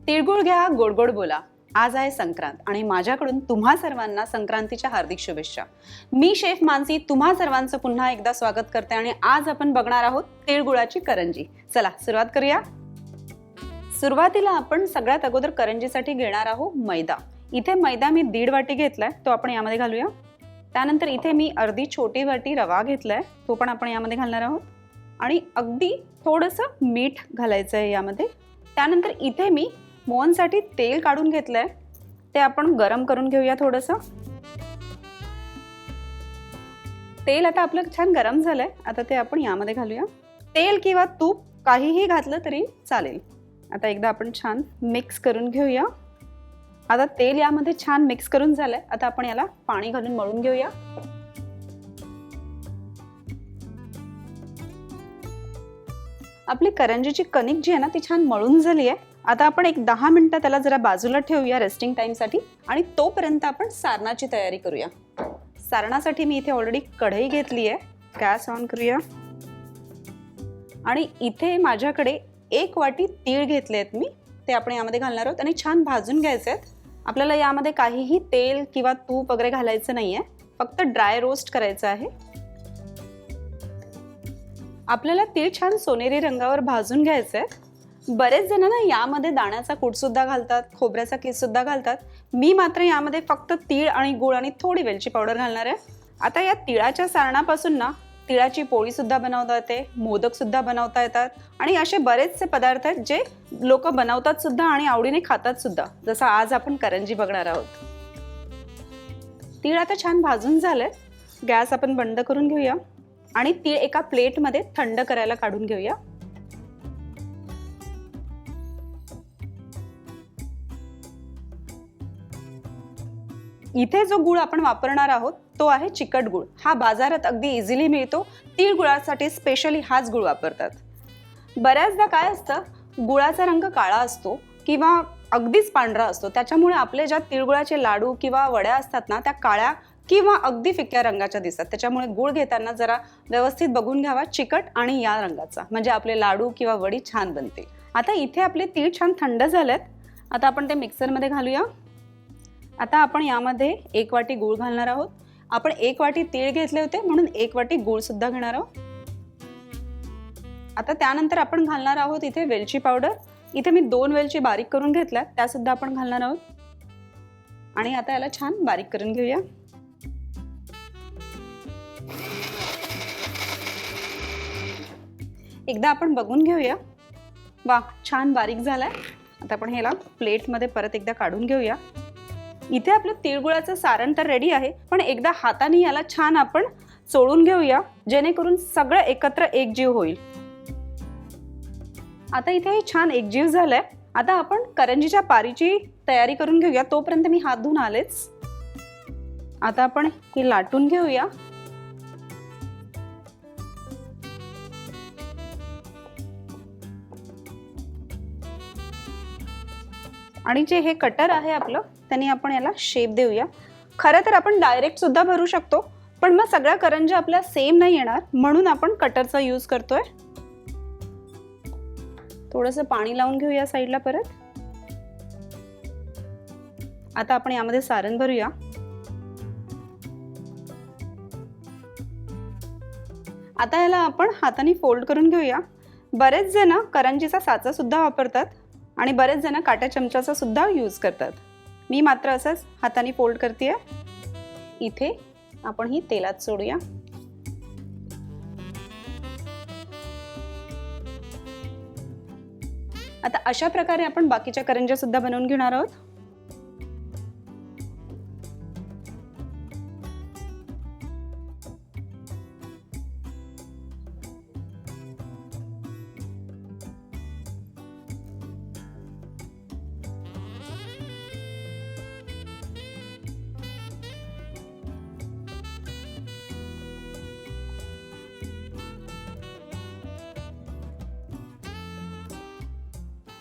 तिळगुळ घ्या, गोड गोड बोला. आज आहे संक्रांत आणि माझ्याकडून तुम्हा सर्वांना संक्रांतीच्या हार्दिक शुभेच्छा. मी शेफ मानसी तुम्हा सर्वांचं पुन्हा एकदा स्वागत करते आणि आज आपण बघणार आहोत तिळगुळाची करंजी. चला सुरुवात करूया. सुरुवातीला आपण सगळ्यात अगोदर करंजीसाठी घेणार आहोत मैदा. इथे मैदा मी 1.5 वाटी घेतलाय, तो आपण यामध्ये घालूया. त्यानंतर इथे मी अर्धी छोटी वाटी रवा घेतलाय, तो पण आपण यामध्ये घालणार आहोत. आणि अगदी थोडंसं मीठ घालायचं आहे यामध्ये. त्यानंतर इथे मी मोहनसाठी तेल काढून घेतलंय, ते आपण गरम करून घेऊया थोडंसं. तेल आता आपलं छान गरम झालंय, आता ते आपण यामध्ये घालूया. तेल किंवा तूप काहीही घातलं तरी चालेल. आता एकदा आपण छान मिक्स करून घेऊया. आता तेल यामध्ये छान मिक्स करून झालंय, आता आपण याला पाणी घालून मळून घेऊया. आपली करंजीची कणिक जी आहे ना ती छान मळून झाली आहे. आता आपण एक 10 मिनिटं त्याला जरा बाजूला ठेवूया रेस्टिंग टाइमसाठी आणि तोपर्यंत आपण सारणाची तयारी करूया. सारणासाठी मी इथे ऑलरेडी कढई घेतली आहे. गॅस ऑन करूया. आणि इथे माझ्याकडे 1 वाटी तीळ घेतले आहेत मी, ते आपण यामध्ये घालणार आहोत आणि छान भाजून घ्यायचे आहेत. आपल्याला यामध्ये काहीही तेल किंवा तूप वगैरे घालायचं नाहीये, फक्त ड्राय रोस्ट करायचं आहे. आपल्याला तीळ छान सोनेरी रंगावर भाजून घ्यायचे आहेत. बरेच जण ना यामध्ये दाण्याचा कूट सुद्धा घालतात, खोबऱ्याचा किस सुद्धा घालतात. मी मात्र यामध्ये फक्त तीळ आणि गूळ आणि थोडी वेलची पावडर घालणार आहे. आता या तिळाच्या सारणापासून ना तिळाची पोळी सुद्धा बनवता येते, मोदक सुद्धा बनवता येतात आणि असे बरेचसे पदार्थ आहेत जे लोक बनवतात सुद्धा आणि आवडीने खातात सुद्धा, जसं आज आपण करंजी बघणार आहोत. तीळ आता छान भाजून झालंय. गॅस आपण बंद करून घेऊया आणि तीळ एका प्लेटमध्ये थंड करायला काढून घेऊया. इथे जो गुळ आपण वापरणार आहोत तो आहे चिकट गुळ. हा बाजारात अगदी इझिली मिळतो. तीळ गुळासाठी स्पेशली हाच गुळ वापरतात. बऱ्याचदा काय असतं, गुळाचा रंग काळा असतो किंवा अगदीच पांढरा असतो, त्याच्यामुळे आपले ज्या तिळगुळाचे लाडू किंवा वड्या असतात ना त्या काळ्या किंवा अगदी फिक्या रंगाच्या दिसतात. त्याच्यामुळे गुळ घेताना जरा व्यवस्थित बघून घ्यावा, चिकट आणि या रंगाचा, म्हणजे आपले लाडू किंवा वडी छान बनते. आता इथे आपले तीळ छान थंड झालेत. आता आपण ते मिक्सरमध्ये घालूया. आता आपण यामध्ये 1 वाटी गूळ घालणार आहोत. आपण 1 वाटी तीळ घेतले होते म्हणून 1 वाटी गूळ सुद्धा घेणार आहोत. आता त्यानंतर आपण घालणार आहोत इथे वेलची पावडर. इथे मी 2 वेलची बारीक करून घेतल्या, त्या सुद्धा आपण घालणार आहोत. आणि आता याला छान बारीक करून घेऊया. एकदा आपण बघून घेऊया. वा, छान बारीक झालाय. आता आपण ह्याला प्लेटमध्ये परत एकदा काढून घेऊया. इथे आपलं तिळगुळाचं सारण तर रेडी आहे, पण एकदा हाताने याला छान आपण चोळून घेऊया, जेणेकरून सगळं एकत्र एकजीव होईल. आता इथे हे छान एकजीव झालंय. आता आपण करंजीच्या पारीची तयारी करून घेऊया. तोपर्यंत मी हात धुवून आलेच. आता आपण ही लाटून घेऊया. आणि जे हे कटर आहे आपलं, त्याने आपण याला शेप देऊया. खरं तर आपण डायरेक्ट सुद्धा भरू शकतो, पण मग सगळ्या करंज्या आपल्या सेम नाही येणार, म्हणून आपण कटरचा यूज करतोय. थोडंसं पाणी लावून घेऊया साईडला परत. आता आपण यामध्ये सारण भरूया. आता याला आपण हाताने फोल्ड करून घेऊया. बरेच जण करंजीचा साचा सुद्धा वापरतात आणि बरेच जण काट्या चमच्याचा सुद्धा यूज करतात. मी मात्र असंच हाताने फोल्ड करते. इथे आपण ही तेलात सोडूया. आता अशा प्रकारे आपण बाकीच्या करंज्या सुद्धा बनवून घेणार आहोत.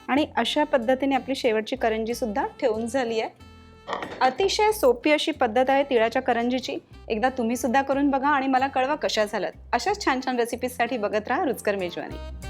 आणि अशा पद्धतीने आपली शेवटची करंजी सुद्धा ठेवून झाली आहे. अतिशय सोपी अशी पद्धत आहे तिळाच्या करंजीची. एकदा तुम्ही सुद्धा करून बघा आणि मला कळवा कशा झाल्यात. अशाच छान छान रेसिपीजसाठी बघत राहा रुचकर मेजवानी.